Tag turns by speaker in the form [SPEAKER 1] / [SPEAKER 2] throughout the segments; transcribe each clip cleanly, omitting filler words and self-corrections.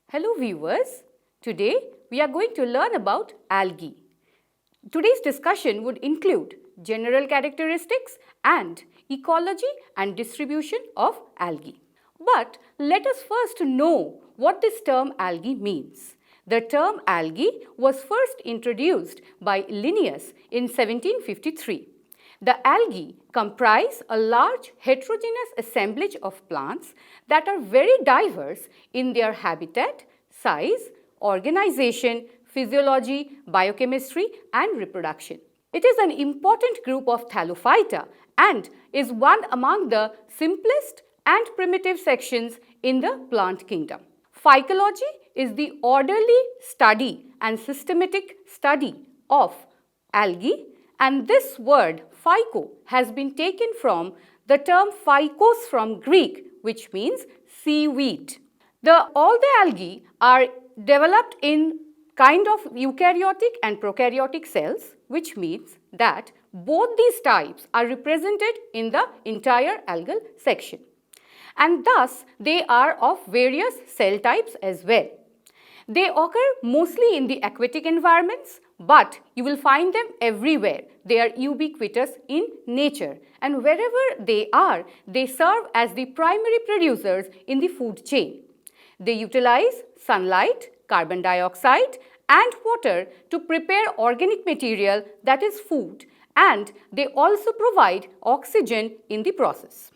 [SPEAKER 1] Hello viewers, today we are going to learn about algae. Today's discussion would include general characteristics and ecology and distribution of algae. But let us first know what this term algae means. The term algae was first introduced by Linnaeus in 1753. The algae comprise a large heterogeneous assemblage of plants that are very diverse in their habitat, size, organization, physiology, biochemistry and reproduction. It is an important group of Thallophyta and is one among the simplest and primitive sections in the plant kingdom. Phycology is the orderly study and systematic study of algae, and this word phyco has been taken from the term phykos from Greek, which means seaweed. All the algae are developed in kind of eukaryotic and prokaryotic cells, which means that both these types are represented in the entire algal section. And thus they are of various cell types as well. They occur mostly in the aquatic environments, but you will find them everywhere. They are ubiquitous in nature, and wherever they are, they serve as the primary producers in the food chain. They utilize sunlight, carbon dioxide and water to prepare organic material that is food, and they also provide oxygen in the process.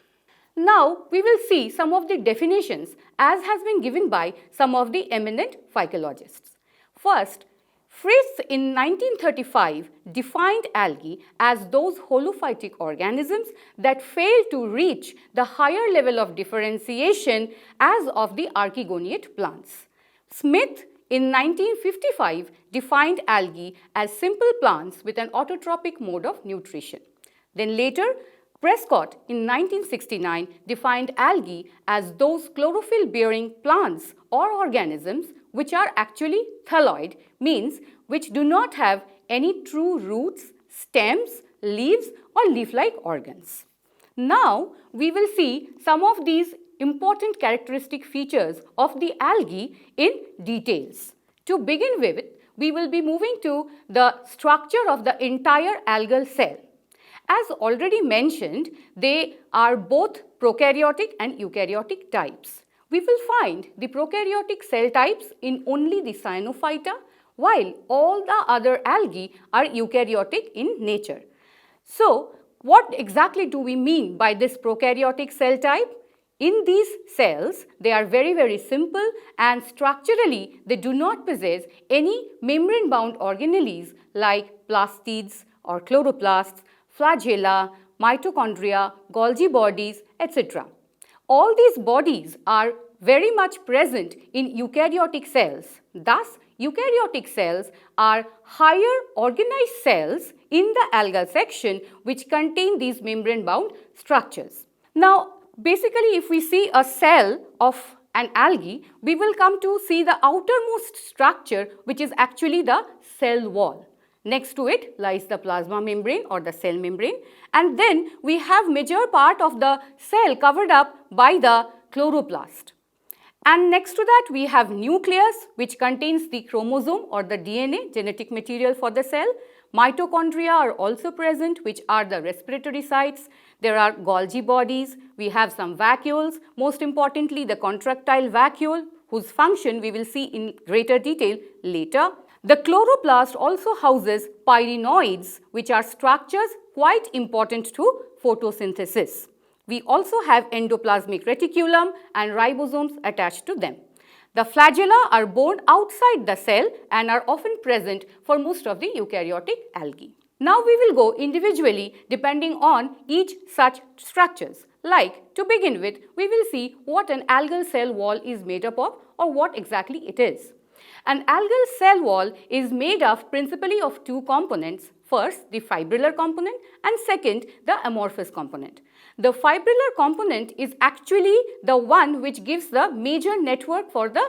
[SPEAKER 1] Now, we will see some of the definitions as has been given by some of the eminent phycologists. First, Fritz in 1935 defined algae as those holophytic organisms that fail to reach the higher level of differentiation as of the archegoniate plants. Smith in 1955 defined algae as simple plants with an autotrophic mode of nutrition. Then later, Prescott in 1969 defined algae as those chlorophyll-bearing plants or organisms which are actually thalloid, means which do not have any true roots, stems, leaves or leaf-like organs. Now, we will see some of these important characteristic features of the algae in details. To begin with, we will be moving to the structure of the entire algal cell. As already mentioned, they are both prokaryotic and eukaryotic types. We will find the prokaryotic cell types in only the cyanophyta, while all the other algae are eukaryotic in nature. So, what exactly do we mean by this prokaryotic cell type? In these cells, they are very simple, and structurally they do not possess any membrane-bound organelles like plastids or chloroplasts, flagella, mitochondria, Golgi bodies, etc. All these bodies are very much present in eukaryotic cells. Thus, eukaryotic cells are higher organized cells in the algal section which contain these membrane-bound structures. Now, basically, if we see a cell of an algae, we will come to see the outermost structure, which is actually the cell wall. Next to it lies the plasma membrane or the cell membrane, and then we have major part of the cell covered up by the chloroplast. And next to that we have nucleus, which contains the chromosome or the DNA, genetic material for the cell. Mitochondria are also present, which are the respiratory sites. There are Golgi bodies, we have some vacuoles, most importantly the contractile vacuole, whose function we will see in greater detail later. The chloroplast also houses pyrenoids, which are structures quite important to photosynthesis. We also have endoplasmic reticulum and ribosomes attached to them. The flagella are borne outside the cell and are often present for most of the eukaryotic algae. Now we will go individually depending on each such structures. Like, to begin with, we will see what an algal cell wall is made up of or what exactly it is. An algal cell wall is made up principally of two components. First, the fibrillar component, and second, the amorphous component. The fibrillar component is actually the one which gives the major network for the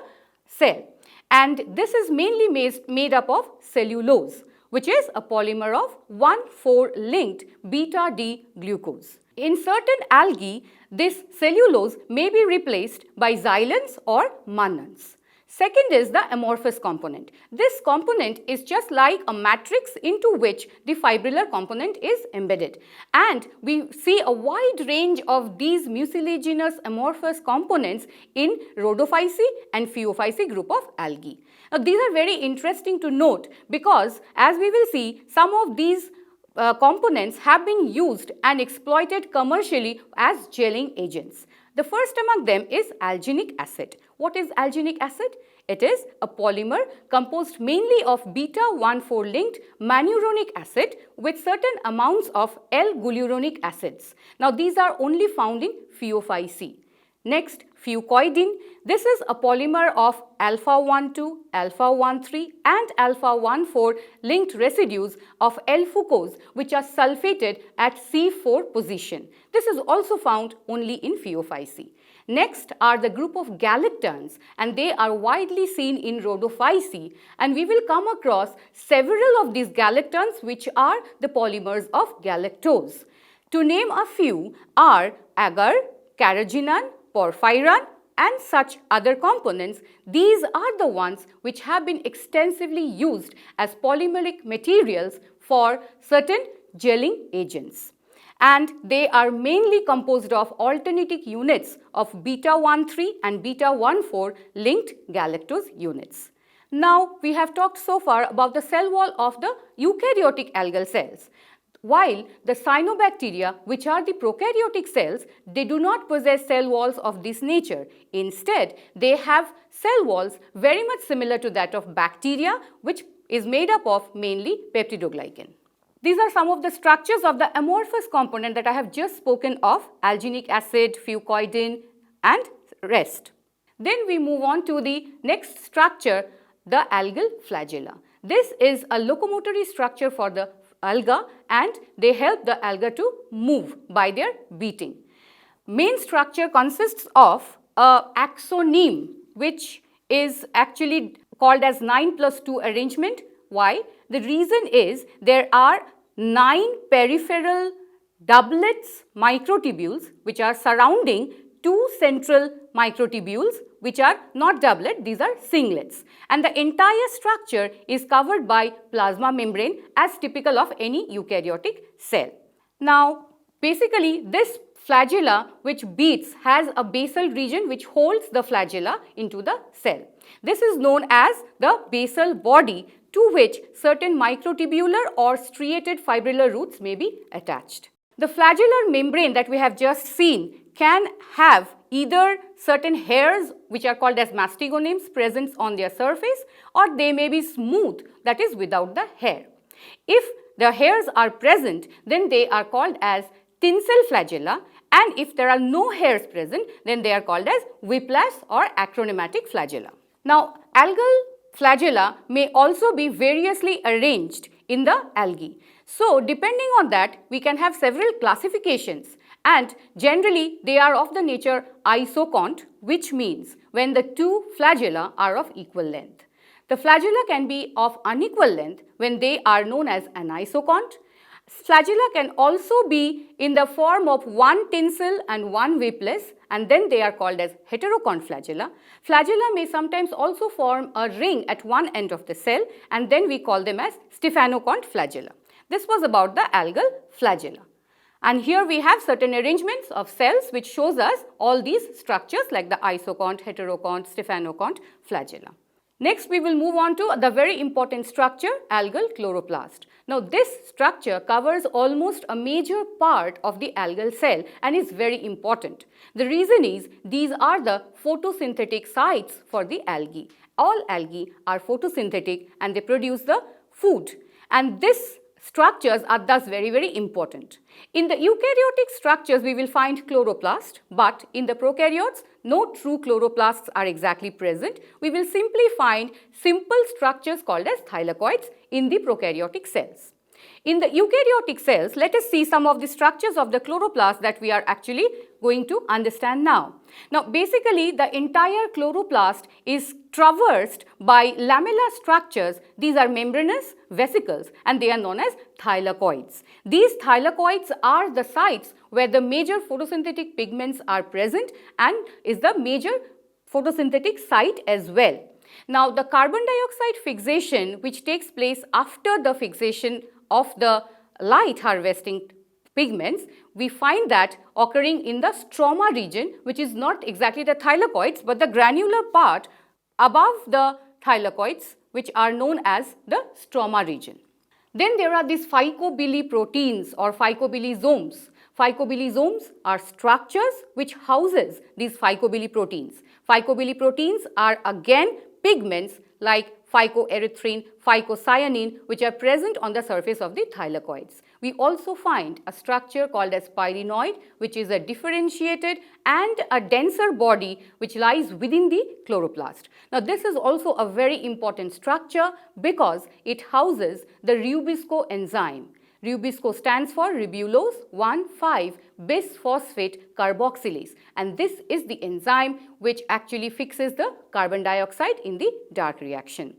[SPEAKER 1] cell, and this is mainly made up of cellulose, which is a polymer of 1,4-linked beta-D glucose. In certain algae, this cellulose may be replaced by xylans or mannans. Second is the amorphous component. This component is just like a matrix into which the fibrillar component is embedded. And we see a wide range of these mucilaginous amorphous components in Rhodophyceae and Phaeophyceae group of algae. Now, these are very interesting to note because as we will see, some of these components have been used and exploited commercially as gelling agents. The first among them is alginic acid. What is alginic acid? It is a polymer composed mainly of beta-1,4 linked mannuronic acid with certain amounts of L-galluronic acids. Now, these are only found in Phaeophyceae. Next, fucoidine. This is a polymer of alpha-1,2, alpha-1,3 and alpha-1,4 linked residues of L-fucose which are sulfated at C4 position. This is also found only in Phaeophyceae. Next are the group of galactans, and they are widely seen in Rhodophyceae, and we will come across several of these galactans which are the polymers of galactose. To name a few are agar, carrageenan, porphyrin and such other components. These are the ones which have been extensively used as polymeric materials for certain gelling agents. And they are mainly composed of alternating units of beta-1,3 and beta-1,4 linked galactose units. Now, we have talked so far about the cell wall of the eukaryotic algal cells. While the cyanobacteria, which are the prokaryotic cells, they do not possess cell walls of this nature. Instead, they have cell walls very much similar to that of bacteria, which is made up of mainly peptidoglycan. These are some of the structures of the amorphous component that I have just spoken of: alginic acid, fucoidine and rest. Then we move on to the next structure, the algal flagella. This is a locomotory structure for the alga and they help the alga to move by their beating. Main structure consists of a axoneme which is actually called as 9+2 arrangement. Why? The reason is there are 9 peripheral doublets microtubules which are surrounding 2 central microtubules which are not doublet, these are singlets, and the entire structure is covered by plasma membrane as typical of any eukaryotic cell. Now, basically this flagella which beats has a basal region which holds the flagella into the cell. This is known as the basal body, to which certain microtubular or striated fibrillar roots may be attached. The flagellar membrane that we have just seen can have either certain hairs which are called as mastigonemes present on their surface, or they may be smooth, that is without the hair. If the hairs are present, then they are called as tinsel flagella, and if there are no hairs present, then they are called as whiplash or acronematic flagella. Now, algal flagella may also be variously arranged in the algae. So, depending on that, we can have several classifications, and generally they are of the nature isocont, which means when the two flagella are of equal length. The flagella can be of unequal length when they are known as anisocont. Flagella can also be in the form of one tinsel and one whiplash, and then they are called as heterocont flagella. Flagella may sometimes also form a ring at one end of the cell, and then we call them as stephanocont flagella. This was about the algal flagella. And here we have certain arrangements of cells which shows us all these structures like the isocont, heterocont, stephanocont flagella. Next, we will move on to the very important structure, algal chloroplast. Now, this structure covers almost a major part of the algal cell and is very important. The reason is these are the photosynthetic sites for the algae. All algae are photosynthetic and they produce the food, and this structures are thus very important. In the eukaryotic structures, we will find chloroplast, but in the prokaryotes, no true chloroplasts are exactly present. We will simply find simple structures called as thylakoids in the prokaryotic cells. In the eukaryotic cells, let us see some of the structures of the chloroplast that we are actually going to understand now. Now, basically, the entire chloroplast is traversed by lamellar structures. These are membranous vesicles and they are known as thylakoids. These thylakoids are the sites where the major photosynthetic pigments are present and is the major photosynthetic site as well. Now, the carbon dioxide fixation, which takes place after the fixation of the light harvesting pigments, we find that occurring in the stroma region, which is not exactly the thylakoids but the granular part above the thylakoids, which are known as the stroma region. Then there are these phycobiliproteins or phycobilisomes. Phycobilisomes are structures which houses these phycobiliproteins. Phycobiliproteins are again pigments like phycoerythrin, phycocyanin, which are present on the surface of the thylakoids. We also find a structure called as pyrenoid, which is a differentiated and a denser body which lies within the chloroplast. Now, this is also a very important structure because it houses the Rubisco enzyme. Rubisco stands for ribulose 1,5-bisphosphate carboxylase, and this is the enzyme which actually fixes the carbon dioxide in the dark reaction.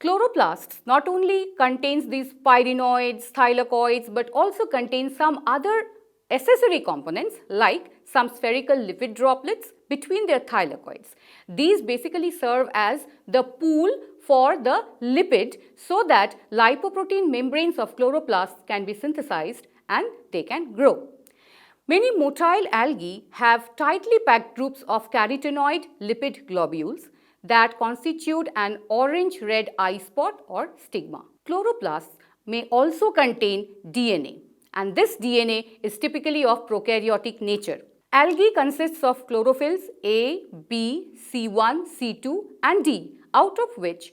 [SPEAKER 1] Chloroplasts not only contains these pyrenoids, thylakoids, but also contains some other accessory components like some spherical lipid droplets between their thylakoids. These basically serve as the pool for the lipid so that lipoprotein membranes of chloroplasts can be synthesized and they can grow. Many motile algae have tightly packed groups of carotenoid lipid globules that constitute an orange-red eye spot or stigma. Chloroplasts may also contain DNA, and this DNA is typically of prokaryotic nature. Algae consists of chlorophylls A, B, C1, C2 and D, out of which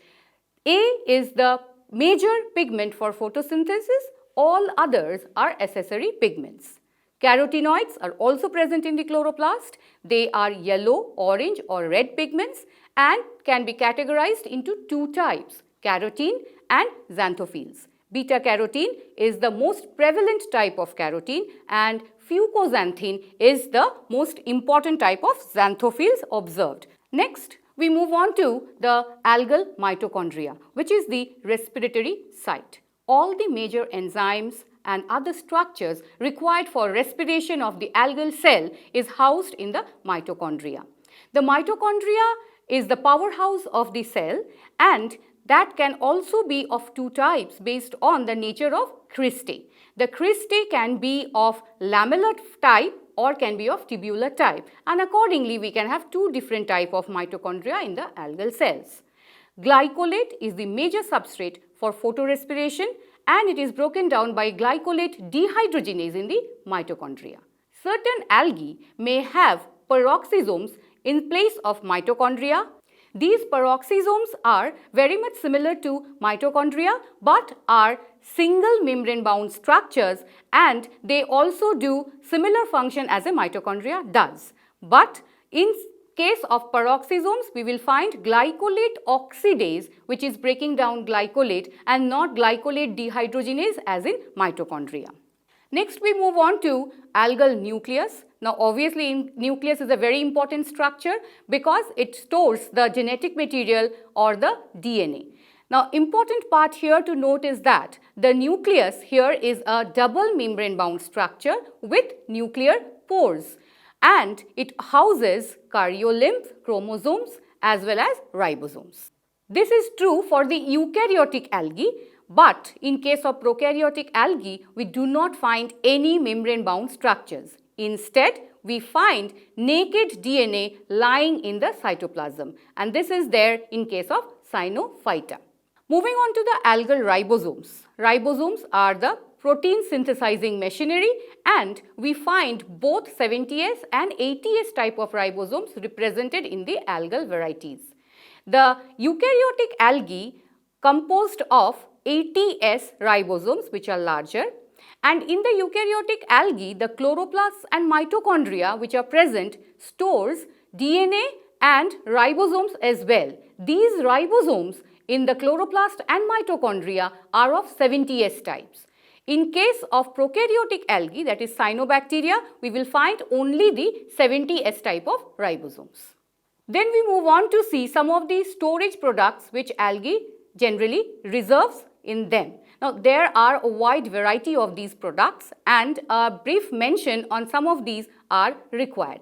[SPEAKER 1] A is the major pigment for photosynthesis, all others are accessory pigments. Carotenoids are also present in the chloroplast. They are yellow, orange or red pigments and can be categorized into two types, carotene and xanthophylls. Beta carotene is the most prevalent type of carotene and fucoxanthin is the most important type of xanthophylls observed. Next, we move on to the algal mitochondria, which is the respiratory site. All the major enzymes and other structures required for respiration of the algal cell is housed in the mitochondria. The mitochondria is the powerhouse of the cell and that can also be of two types based on the nature of cristae. The cristae can be of lamellar type or can be of tubular type, and accordingly we can have two different types of mitochondria in the algal cells. Glycolate is the major substrate for photorespiration and it is broken down by glycolate dehydrogenase in the mitochondria. Certain algae may have peroxisomes in place of mitochondria. These peroxisomes are very much similar to mitochondria but are single membrane bound structures and they also do similar function as a mitochondria does. But in case of peroxisomes, we will find glycolate oxidase which is breaking down glycolate and not glycolate dehydrogenase as in mitochondria. Next, we move on to algal nucleus. Now, obviously, nucleus is a very important structure because it stores the genetic material or the DNA. Now, important part here to note is that the nucleus here is a double membrane bound structure with nuclear pores and it houses karyolymph chromosomes as well as ribosomes. This is true for the eukaryotic algae, but in case of prokaryotic algae, we do not find any membrane bound structures. Instead, we find naked DNA lying in the cytoplasm and this is there in case of Cyanophyta. Moving on to the algal ribosomes. Ribosomes are the protein synthesizing machinery and we find both 70S and 80S type of ribosomes represented in the algal varieties. The eukaryotic algae composed of 80S ribosomes which are larger, and in the eukaryotic algae the chloroplasts and mitochondria which are present stores DNA and ribosomes as well. These ribosomes in the chloroplast and mitochondria are of 70S types. In case of prokaryotic algae, that is cyanobacteria, we will find only the 70S type of ribosomes. Then we move on to see some of the storage products which algae generally reserves in them. Now, there are a wide variety of these products and a brief mention on some of these are required.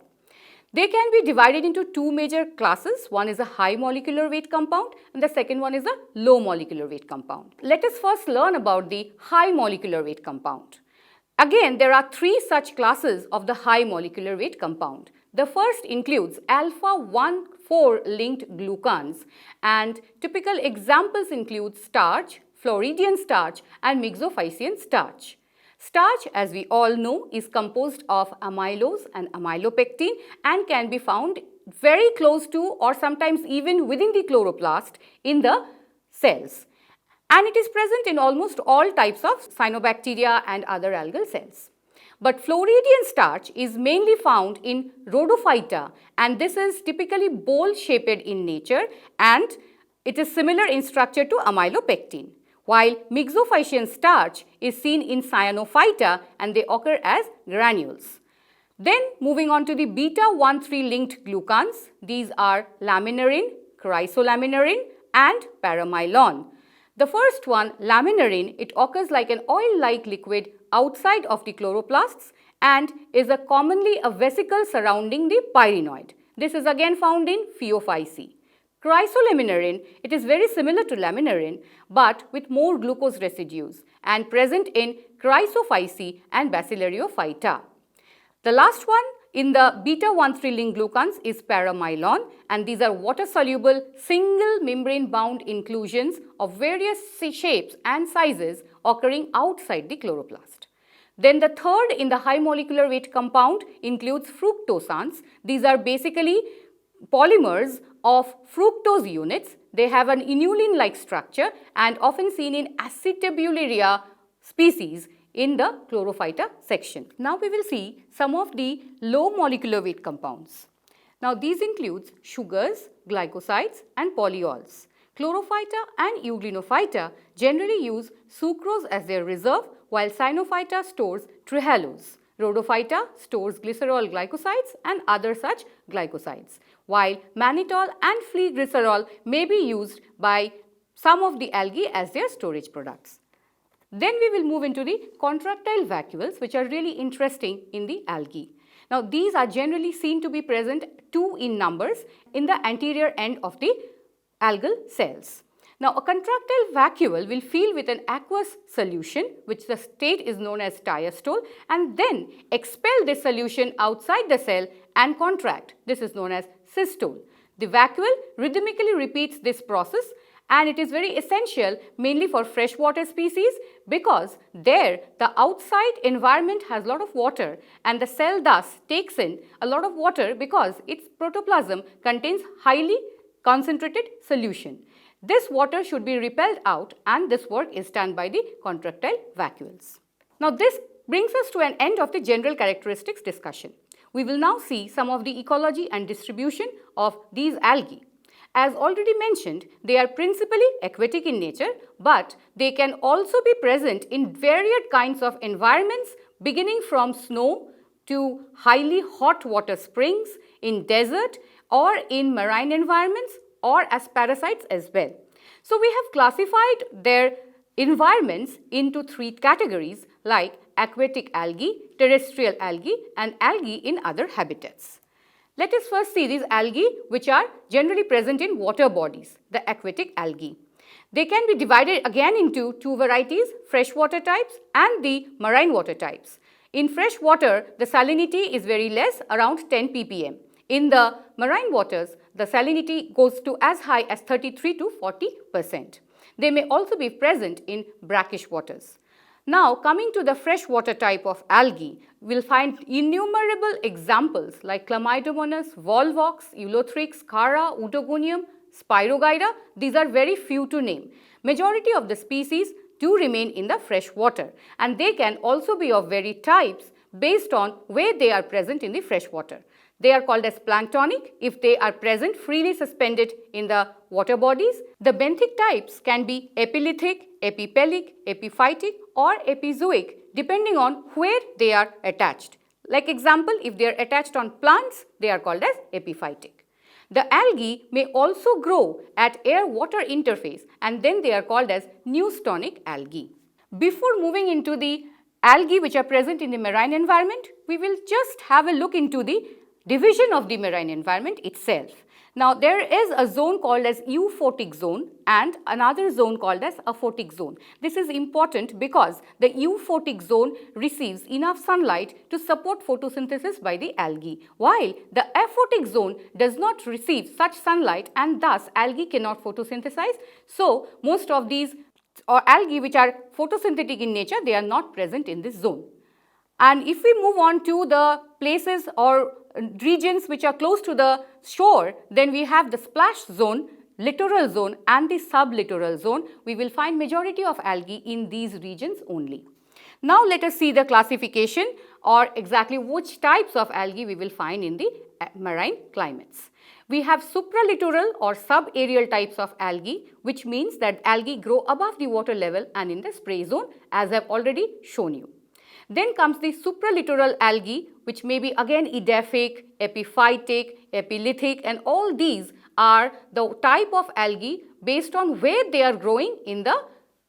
[SPEAKER 1] They can be divided into two major classes. One is a high molecular weight compound and the second one is a low molecular weight compound. Let us first learn about the high molecular weight compound. Again, there are three such classes of the high molecular weight compound. The first includes alpha-1,4 linked glucans, and typical examples include starch, Floridian starch and Mixophycean starch. Starch, as we all know, is composed of amylose and amylopectin and can be found very close to or sometimes even within the chloroplast in the cells. And it is present in almost all types of cyanobacteria and other algal cells. But Floridian starch is mainly found in Rhodophyta, and this is typically bowl-shaped in nature and it is similar in structure to amylopectin. While Mixophycean starch is seen in Cyanophyta and they occur as granules. Then moving on to the beta-1,3 linked glucans, these are laminarin, chrysolaminarin and paramylon. The first one, laminarin, it occurs like an oil-like liquid outside of the chloroplasts and is commonly a vesicle surrounding the pyrenoid. This is again found in Phaeophyce. Chrysolaminarin, it is very similar to laminarin but with more glucose residues and present in Chrysophyce and Bacillariophyta. The last one in the beta-1,3 linked glucans is paramylon, and these are water-soluble single membrane-bound inclusions of various shapes and sizes occurring outside the chloroplast. Then the third in the high molecular weight compound includes fructosans. These are basically polymers of fructose units. They have an inulin-like structure and often seen in Acetabularia species in the chlorophyta section. Now we will see some of the low molecular weight compounds. Now these includes sugars, glycosides and polyols. Chlorophyta and euglenophyta generally use sucrose as their reserve, while cyanophyta stores trehalose. Rhodophyta stores glycerol glycosides and other such glycosides, while mannitol and flea glycerol may be used by some of the algae as their storage products. Then we will move into the contractile vacuoles, which are really interesting in the algae. Now these are generally seen to be present 2 in numbers in the anterior end of the algal cells. Now a contractile vacuole will fill with an aqueous solution, which the state is known as diastole, and then expel this solution outside the cell and contract. This is known as systole. The vacuole rhythmically repeats this process, and it is very essential mainly for freshwater species because there the outside environment has a lot of water and the cell thus takes in a lot of water because its protoplasm contains highly concentrated solution. This water should be repelled out, and this work is done by the contractile vacuoles. Now this brings us to an end of the general characteristics discussion. We will now see some of the ecology and distribution of these algae. As already mentioned, they are principally aquatic in nature, but they can also be present in varied kinds of environments, beginning from snow to highly hot water springs, in desert or in marine environments, or as parasites as well. So we have classified their environments into 3 categories like aquatic algae, terrestrial algae and algae in other habitats. Let us first see these algae which are generally present in water bodies, the aquatic algae. They can be divided again into 2 varieties, freshwater types and the marine water types. In fresh water, the salinity is very less, around 10 ppm. In the marine waters, the salinity goes to as high as 33 to 40%. They may also be present in brackish waters. Now coming to the freshwater type of algae, we will find innumerable examples like Chlamydomonas, Volvox, Ulothrix, Chara, Utogonium, Spirogyra. These are very few to name. Majority of the species do remain in the fresh water, and they can also be of varied types based on where they are present in the fresh water. They are called as planktonic if they are present freely suspended in the water bodies. The benthic types can be epilithic, epipellic, epiphytic or epizoic depending on where they are attached. Like example, if they are attached on plants, they are called as epiphytic. The algae may also grow at air-water interface, and then they are called as neustonic algae. Before moving into the algae which are present in the marine environment, we will just have a look into the division of the marine environment itself. Now, there is a zone called as euphotic zone and another zone called as aphotic zone. This is important because the euphotic zone receives enough sunlight to support photosynthesis by the algae, while the aphotic zone does not receive such sunlight and thus algae cannot photosynthesize. So, most of these algae which are photosynthetic in nature, they are not present in this zone. And if we move on to the places or regions which are close to the shore, then we have the splash zone, littoral zone and the sublittoral zone. We will find majority of algae in these regions only. Now, let us see the classification or exactly which types of algae we will find in the marine climates. We have supralittoral or subaerial types of algae, which means that algae grow above the water level and in the spray zone, as I have already shown you. Then comes the supralittoral algae, which may be again edaphic, epiphytic, epilithic, and all these are the type of algae based on where they are growing in the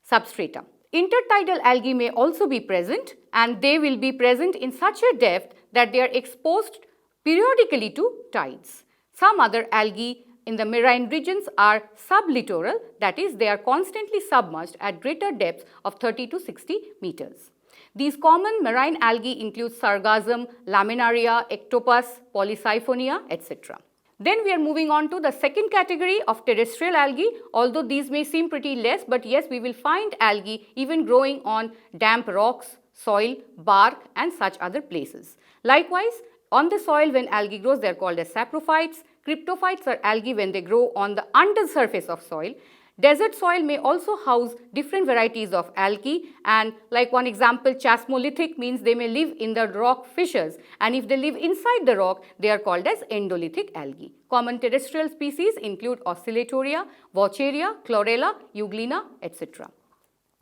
[SPEAKER 1] substrata. Intertidal algae may also be present, and they will be present in such a depth that they are exposed periodically to tides. Some other algae in the marine regions are sublittoral, that is, they are constantly submerged at greater depths of 30 to 60 meters. These common marine algae include sargassum, laminaria, ectopus, polysiphonia, etc. Then we are moving on to the second category of terrestrial algae. Although these may seem pretty less, but yes, we will find algae even growing on damp rocks, soil, bark and such other places. Likewise, on the soil when algae grows, they are called as saprophytes. Cryptophytes are algae when they grow on the undersurface of soil. Desert soil may also house different varieties of algae, and like one example, chasmolithic means they may live in the rock fissures, and if they live inside the rock, they are called as endolithic algae. Common terrestrial species include Oscillatoria, Vaucheria, Chlorella, Euglena, etc.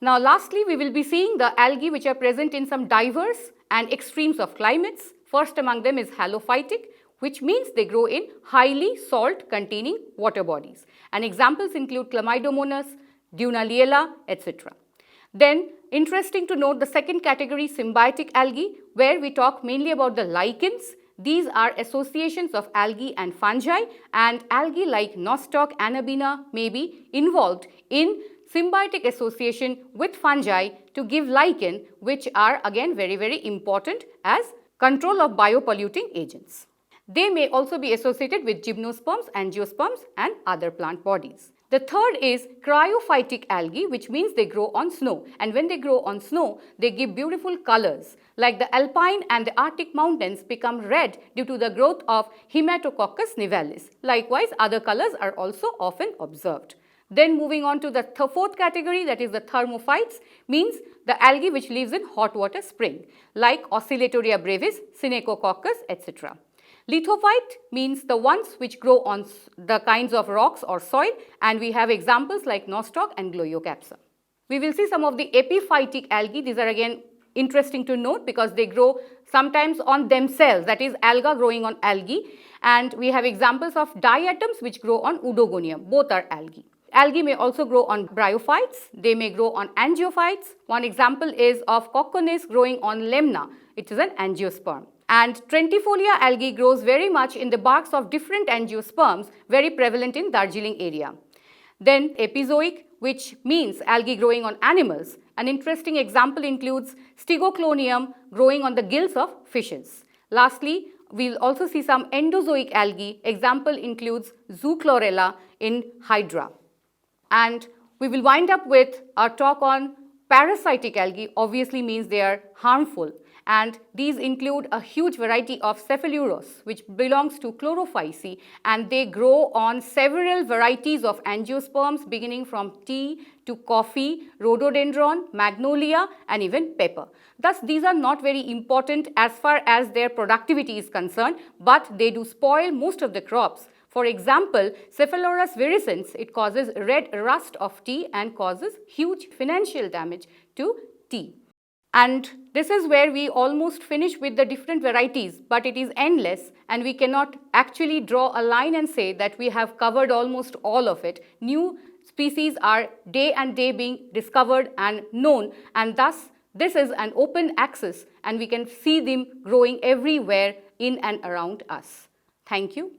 [SPEAKER 1] Now, lastly, we will be seeing the algae which are present in some diverse and extremes of climates. First among them is halophytic, which means they grow in highly salt containing water bodies. And examples include Chlamydomonas, Dunaliella, etc. Then, interesting to note the second category, symbiotic algae, where we talk mainly about the lichens. These are associations of algae and fungi, and algae like Nostoc, Anabina may be involved in symbiotic association with fungi to give lichen, which are again very important as control of biopolluting agents. They may also be associated with gymnosperms, angiosperms and other plant bodies. The third is cryophytic algae, which means they grow on snow, and when they grow on snow, they give beautiful colors. Like the alpine and the Arctic mountains become red due to the growth of Haematococcus nivalis. Likewise, other colors are also often observed. Then moving on to the fourth category, that is the thermophytes, means the algae which lives in hot water spring, like Oscillatoria brevis, Synechococcus, etc. Lithophyte means the ones which grow on the kinds of rocks or soil, and we have examples like Nostoc and Glioiocapsa. We will see some of the epiphytic algae. These are again interesting to note because they grow sometimes on themselves, that is alga growing on algae, and we have examples of diatoms which grow on Oudogonium. Both are algae. Algae may also grow on bryophytes, they may grow on angiophytes. One example is of Cocconis growing on Lemna, it is an angiosperm. And Trentifolia algae grows very much in the barks of different angiosperms, very prevalent in Darjeeling area. Then epizoic, which means algae growing on animals. An interesting example includes Stigoclonium growing on the gills of fishes. Lastly, we will also see some endozoic algae. Example includes Zoochlorella in Hydra. And we will wind up with our talk on parasitic algae. Obviously means they are harmful, and these include a huge variety of Cephalourus, which belongs to Chlorophyceae, and they grow on several varieties of angiosperms beginning from tea to coffee, rhododendron, magnolia and even pepper. Thus, these are not very important as far as their productivity is concerned, but they do spoil most of the crops. For example, Cephalourus virescens, it causes red rust of tea and causes huge financial damage to tea. And this is where we almost finish with the different varieties, but it is endless and we cannot actually draw a line and say that we have covered almost all of it. New species are day and day being discovered and known, and thus This is an open access and we can see them growing everywhere in and around us. Thank you.